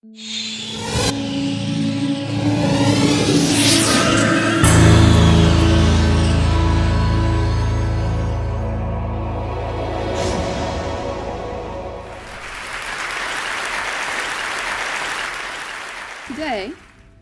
Today,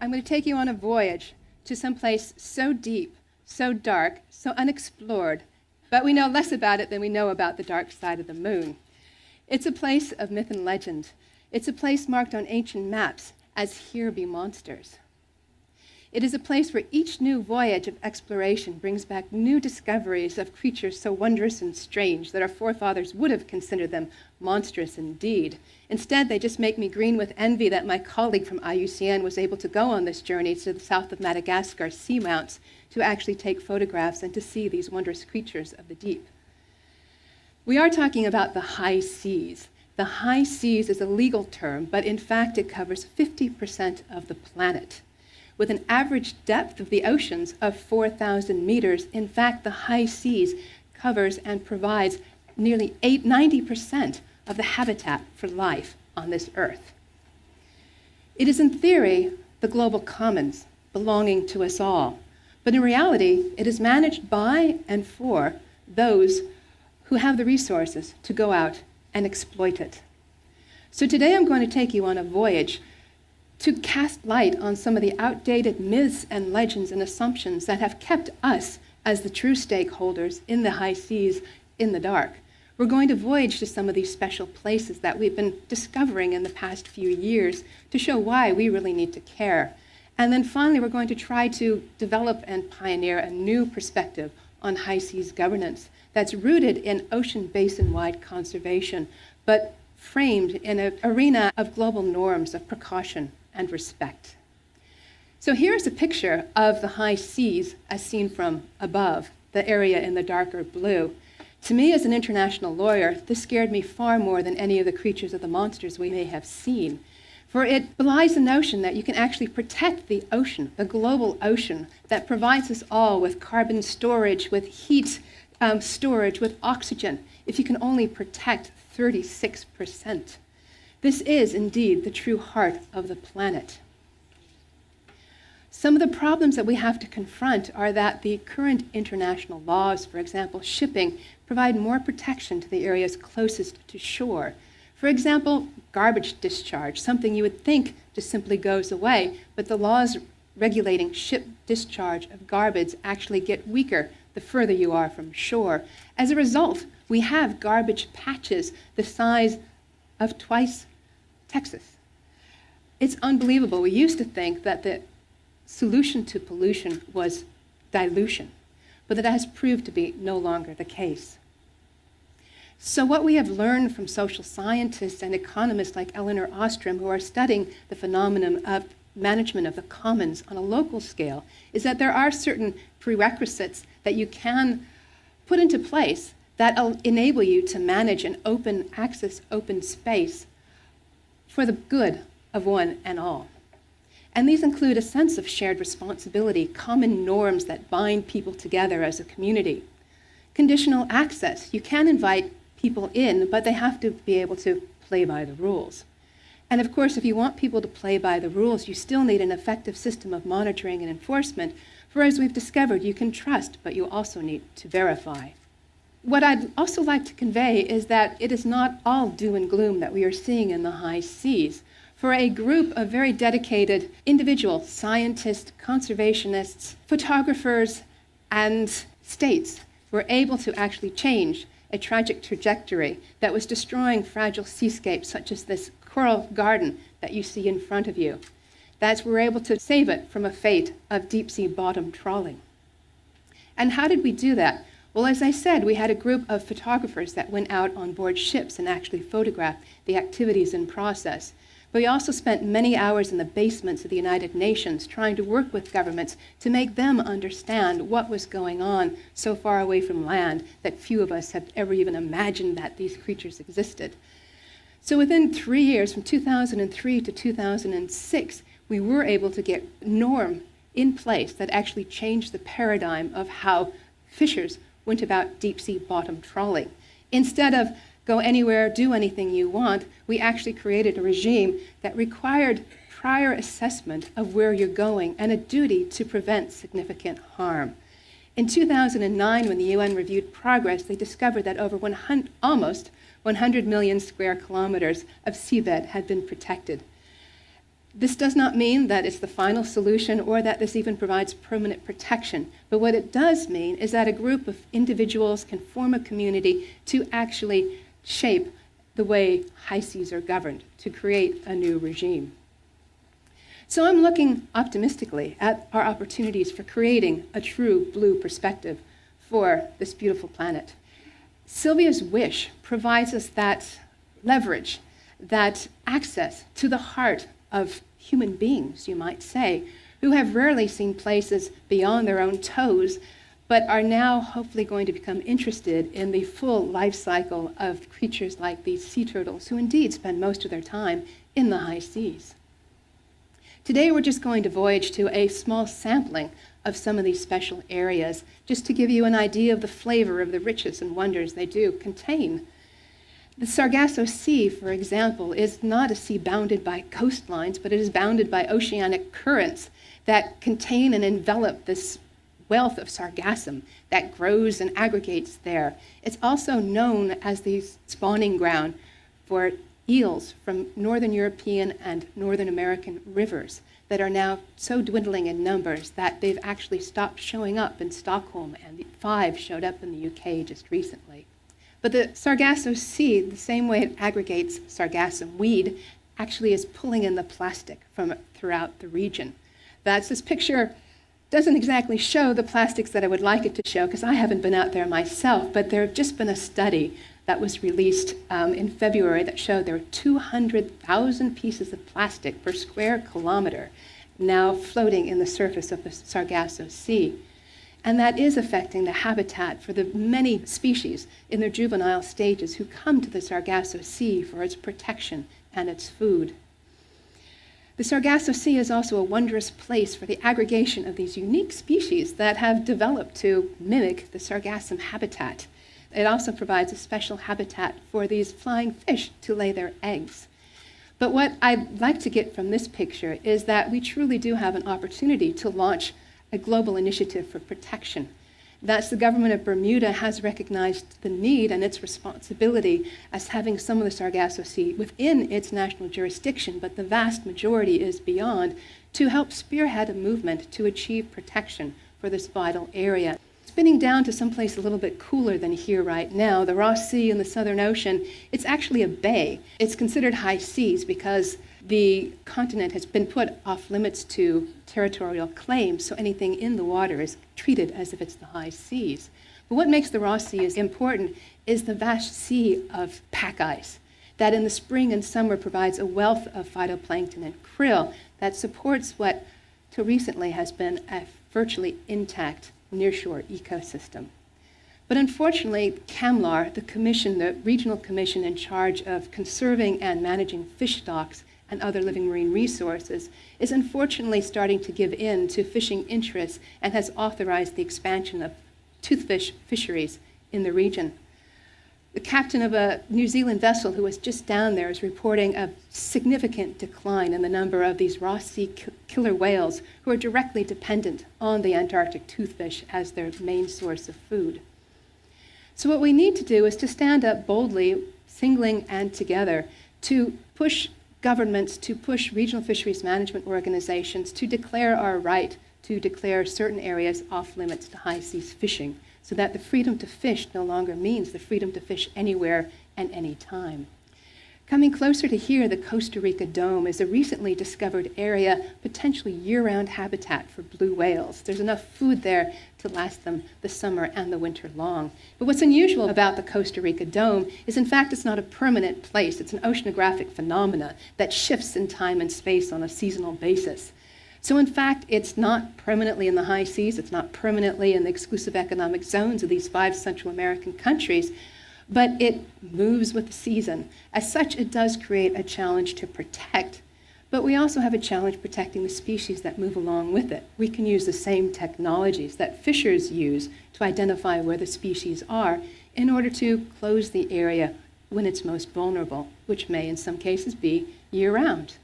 I'm going to take you on a voyage to some place so deep, so dark, so unexplored, but we know less about it than we know about the dark side of the moon. It's a place of myth and legend. It's a place marked on ancient maps as "Here be monsters." It is a place where each new voyage of exploration brings back new discoveries of creatures so wondrous and strange that our forefathers would have considered them monstrous indeed. Instead, they just make me green with envy that my colleague from IUCN was able to go on this journey to the south of Madagascar seamounts to actually take photographs and to see these wondrous creatures of the deep. We are talking about the high seas. The high seas is a legal term, but in fact it covers 50% of the planet. With an average depth of the oceans of 4,000 meters, in fact, the high seas covers and provides nearly 90% of the habitat for life on this earth. It is, in theory, the global commons belonging to us all, but in reality, it is managed by and for those who have the resources to go out and exploit it. So today I'm going to take you on a voyage to cast light on some of the outdated myths and legends and assumptions that have kept us as the true stakeholders in the high seas in the dark. We're going to voyage to some of these special places that we've been discovering in the past few years to show why we really need to care. And then finally, we're going to try to develop and pioneer a new perspective on high seas governance that's rooted in ocean basin-wide conservation, but framed in an arena of global norms of precaution and respect. So here's a picture of the high seas as seen from above, the area in the darker blue. To me, as an international lawyer, this scared me far more than any of the creatures or the monsters we may have seen. For it belies the notion that you can actually protect the ocean, the global ocean, that provides us all with carbon storage, with heat storage, with oxygen, if you can only protect 36%. This is indeed the true heart of the planet. Some of the problems that we have to confront are that the current international laws, for example, shipping, provide more protection to the areas closest to shore. For example, garbage discharge, something you would think just simply goes away, but the laws regulating ship discharge of garbage actually get weaker the further you are from shore. As a result, we have garbage patches the size of twice Texas. It's unbelievable. We used to think that the solution to pollution was dilution, but that has proved to be no longer the case. So what we have learned from social scientists and economists like Elinor Ostrom, who are studying the phenomenon of management of the commons on a local scale, is that there are certain prerequisites that you can put into place that enable you to manage an open access, open space for the good of one and all. And these include a sense of shared responsibility, common norms that bind people together as a community. Conditional access. You can invite people in, but they have to be able to play by the rules. And of course, if you want people to play by the rules, you still need an effective system of monitoring and enforcement, for as we've discovered, you can trust, but you also need to verify. What I'd also like to convey is that it is not all doom and gloom that we are seeing in the high seas. For a group of very dedicated individuals, scientists, conservationists, photographers, and states were able to actually change a tragic trajectory that was destroying fragile seascapes such as this coral garden that you see in front of you. That's we're able to save it from a fate of deep-sea bottom trawling. And how did we do that? Well, as I said, we had a group of photographers that went out on board ships and actually photographed the activities in process. But we also spent many hours in the basements of the United Nations trying to work with governments to make them understand what was going on so far away from land that few of us have ever even imagined that these creatures existed. So within 3 years, from 2003 to 2006, we were able to get a norm in place that actually changed the paradigm of how fishers went about deep-sea bottom trawling. Instead of go anywhere, do anything you want. We actually created a regime that required prior assessment of where you're going and a duty to prevent significant harm. In 2009, when the UN reviewed progress, they discovered that over almost 100 million square kilometers of seabed had been protected. This does not mean that it's the final solution or that this even provides permanent protection, but what it does mean is that a group of individuals can form a community to actually shape the way high seas are governed, to create a new regime. So I'm looking optimistically at our opportunities for creating a true blue perspective for this beautiful planet. Sylvia's wish provides us that leverage, that access to the heart of human beings, you might say, who have rarely seen places beyond their own toes, but are now hopefully going to become interested in the full life cycle of creatures like these sea turtles, who indeed spend most of their time in the high seas. Today we're just going to voyage to a small sampling of some of these special areas, just to give you an idea of the flavor of the riches and wonders they do contain. The Sargasso Sea, for example, is not a sea bounded by coastlines, but it is bounded by oceanic currents that contain and envelop this wealth of sargassum that grows and aggregates there. It's also known as the spawning ground for eels from northern European and northern American rivers that are now so dwindling in numbers that they've actually stopped showing up in Stockholm, and 5 showed up in the UK just recently. But the Sargasso Sea, the same way it aggregates sargassum weed, actually is pulling in the plastic from throughout the region. This picture doesn't exactly show the plastics that I would like it to show, because I haven't been out there myself, but there have just been a study that was released in February that showed there are 200,000 pieces of plastic per square kilometer now floating in the surface of the Sargasso Sea. And that is affecting the habitat for the many species in their juvenile stages who come to the Sargasso Sea for its protection and its food. The Sargasso Sea is also a wondrous place for the aggregation of these unique species that have developed to mimic the sargassum habitat. It also provides a special habitat for these flying fish to lay their eggs. But what I'd like to get from this picture is that we truly do have an opportunity to launch a global initiative for protection. That's the government of Bermuda has recognized the need and its responsibility as having some of the Sargasso Sea within its national jurisdiction, but the vast majority is beyond, to help spearhead a movement to achieve protection for this vital area. Spinning down to someplace a little bit cooler than here right now, the Ross Sea in the Southern Ocean, it's actually a bay. It's considered high seas because the continent has been put off limits to territorial claims, so anything in the water is treated as if it's the high seas. But what makes the Ross Sea important is the vast sea of pack ice that in the spring and summer provides a wealth of phytoplankton and krill that supports what till recently has been a virtually intact nearshore ecosystem. But unfortunately, CAMLAR, the regional commission in charge of conserving and managing fish stocks and other living marine resources, is unfortunately starting to give in to fishing interests and has authorized the expansion of toothfish fisheries in the region. The captain of a New Zealand vessel who was just down there is reporting a significant decline in the number of these Ross Sea killer whales who are directly dependent on the Antarctic toothfish as their main source of food. So what we need to do is to stand up boldly, singly and together, to push governments, to push regional fisheries management organizations to declare our right to declare certain areas off limits to high seas fishing, so that the freedom to fish no longer means the freedom to fish anywhere and any time. Coming closer to here, the Costa Rica Dome is a recently discovered area, potentially year-round habitat for blue whales. There's enough food there to last them the summer and the winter long. But what's unusual about the Costa Rica Dome is, in fact, it's not a permanent place. It's an oceanographic phenomena that shifts in time and space on a seasonal basis. So in fact, it's not permanently in the high seas, it's not permanently in the exclusive economic zones of these 5 Central American countries, but it moves with the season. As such, it does create a challenge to protect, but we also have a challenge protecting the species that move along with it. We can use the same technologies that fishers use to identify where the species are in order to close the area when it's most vulnerable, which may in some cases be year-round.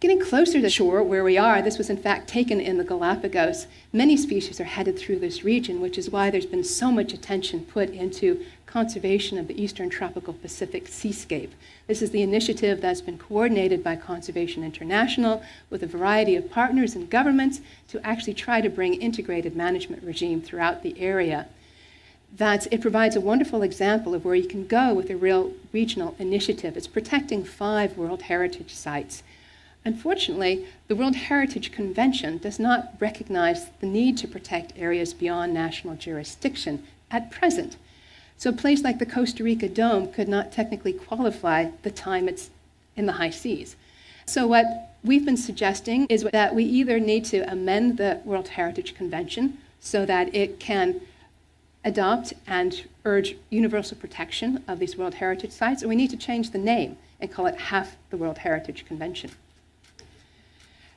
Getting closer to shore where we are, this was in fact taken in the Galapagos. Many species are headed through this region, which is why there's been so much attention put into conservation of the eastern tropical Pacific seascape. This is the initiative that's been coordinated by Conservation International with a variety of partners and governments to actually try to bring integrated management regime throughout the area. It provides a wonderful example of where you can go with a real regional initiative. It's protecting 5 World Heritage sites. Unfortunately, the World Heritage Convention does not recognize the need to protect areas beyond national jurisdiction at present. So a place like the Costa Rica Dome could not technically qualify the time it's in the high seas. So what we've been suggesting is that we either need to amend the World Heritage Convention so that it can adopt and urge universal protection of these World Heritage sites, or we need to change the name and call it half the World Heritage Convention.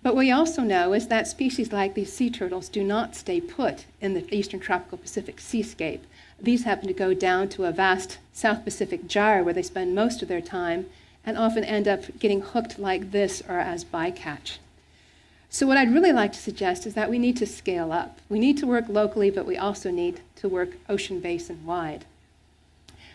But what we also know is that species like these sea turtles do not stay put in the eastern tropical Pacific seascape. These happen to go down to a vast South Pacific gyre where they spend most of their time and often end up getting hooked like this or as bycatch. So what I'd really like to suggest is that we need to scale up. We need to work locally, but we also need to work ocean basin wide.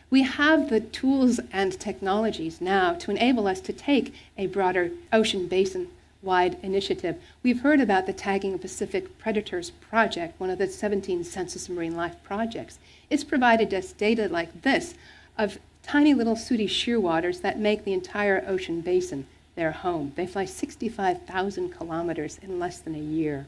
We have the tools and technologies now to enable us to take a broader ocean basin wide initiative. We've heard about the Tagging of Pacific Predators project, one of the 17 Census Marine Life projects. It's provided us data like this of tiny little sooty shearwaters that make the entire ocean basin their home. They fly 65,000 kilometers in less than a year.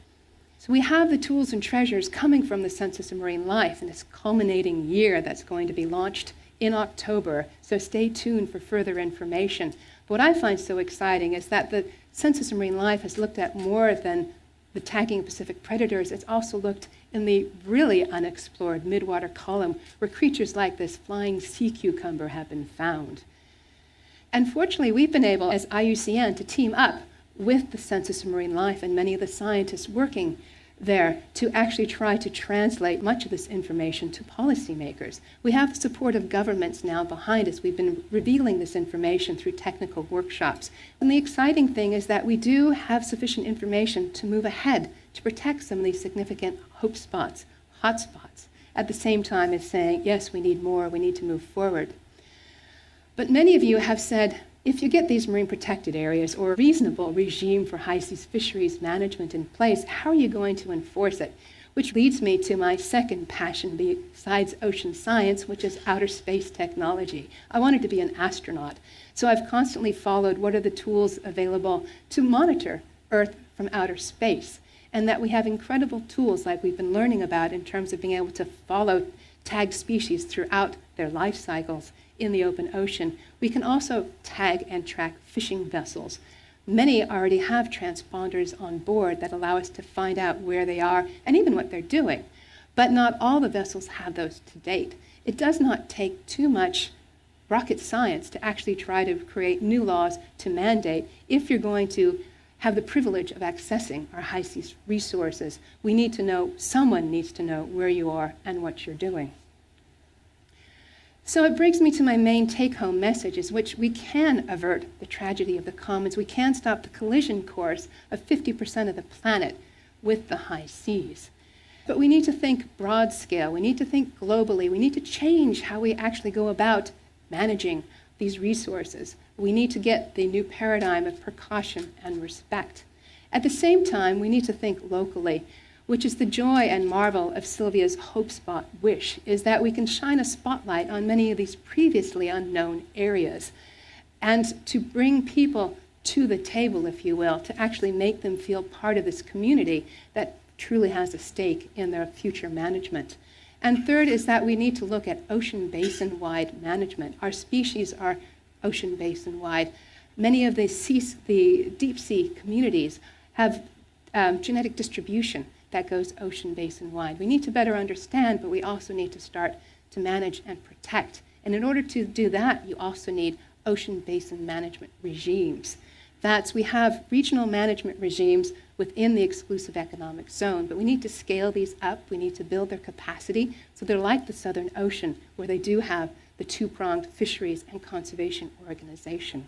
So we have the tools and treasures coming from the Census of Marine Life in this culminating year that's going to be launched in October. So stay tuned for further information. But what I find so exciting is that the Census of Marine Life has looked at more than the tagging of Pacific predators. It's also looked in the really unexplored midwater column where creatures like this flying sea cucumber have been found. And fortunately, we've been able, as IUCN, to team up with the Census of Marine Life and many of the scientists working there to actually try to translate much of this information to policymakers. We have the support of governments now behind us. We've been revealing this information through technical workshops. And the exciting thing is that we do have sufficient information to move ahead to protect some of these significant hope spots, hotspots, at the same time as saying, yes, we need more, we need to move forward. But many of you have said, if you get these marine protected areas or a reasonable regime for high seas fisheries management in place, how are you going to enforce it? Which leads me to my second passion besides ocean science, which is outer space technology. I wanted to be an astronaut, so I've constantly followed what are the tools available to monitor Earth from outer space, and that we have incredible tools like we've been learning about in terms of being able to follow tagged species throughout their life cycles in the open ocean. We can also tag and track fishing vessels. Many already have transponders on board that allow us to find out where they are and even what they're doing. But not all the vessels have those to date. It does not take too much rocket science to actually try to create new laws to mandate if you're going to have the privilege of accessing our high seas resources. We need to know, someone needs to know where you are and what you're doing. So it brings me to my main take-home message, is which we can avert the tragedy of the commons. We can stop the collision course of 50% of the planet with the high seas. But we need to think broad scale. We need to think globally. We need to change how we actually go about managing these resources. We need to get the new paradigm of precaution and respect. At the same time, we need to think locally, which is the joy and marvel of Sylvia's Hope Spot wish, is that we can shine a spotlight on many of these previously unknown areas and to bring people to the table, if you will, to actually make them feel part of this community that truly has a stake in their future management. And third is that we need to look at ocean basin-wide management. Our species are ocean basin-wide. Many of the deep sea communities have genetic distribution that goes ocean basin wide. We need to better understand, but we also need to start to manage and protect. And in order to do that, you also need ocean basin management regimes. We have regional management regimes within the exclusive economic zone, but we need to scale these up. We need to build their capacity so they're like the Southern Ocean, where they do have the two-pronged fisheries and conservation organization.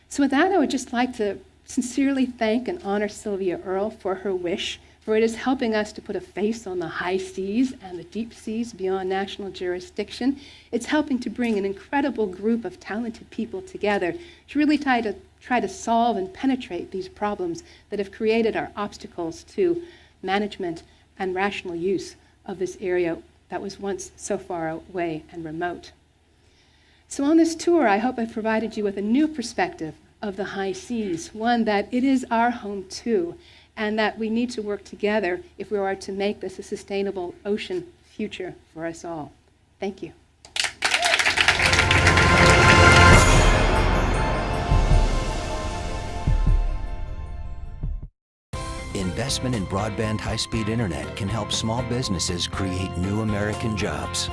So with that, I would just like to sincerely thank and honor Sylvia Earle for her wish, for it is helping us to put a face on the high seas and the deep seas beyond national jurisdiction. It's helping to bring an incredible group of talented people together to really try to solve and penetrate these problems that have created our obstacles to management and rational use of this area that was once so far away and remote. So on this tour, I hope I've provided you with a new perspective of the high seas, one that it is our home too, and that we need to work together if we are to make this a sustainable ocean future for us all. Thank you. Investment in broadband high-speed internet can help small businesses create new American jobs.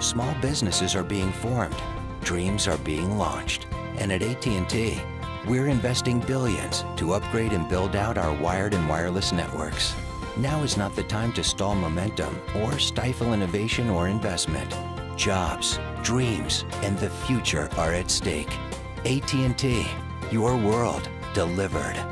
Small businesses are being formed, dreams are being launched, and at AT&T, we're investing billions to upgrade and build out our wired and wireless networks. Now is not the time to stall momentum or stifle innovation or investment. Jobs, dreams, and the future are at stake. AT&T, your world delivered.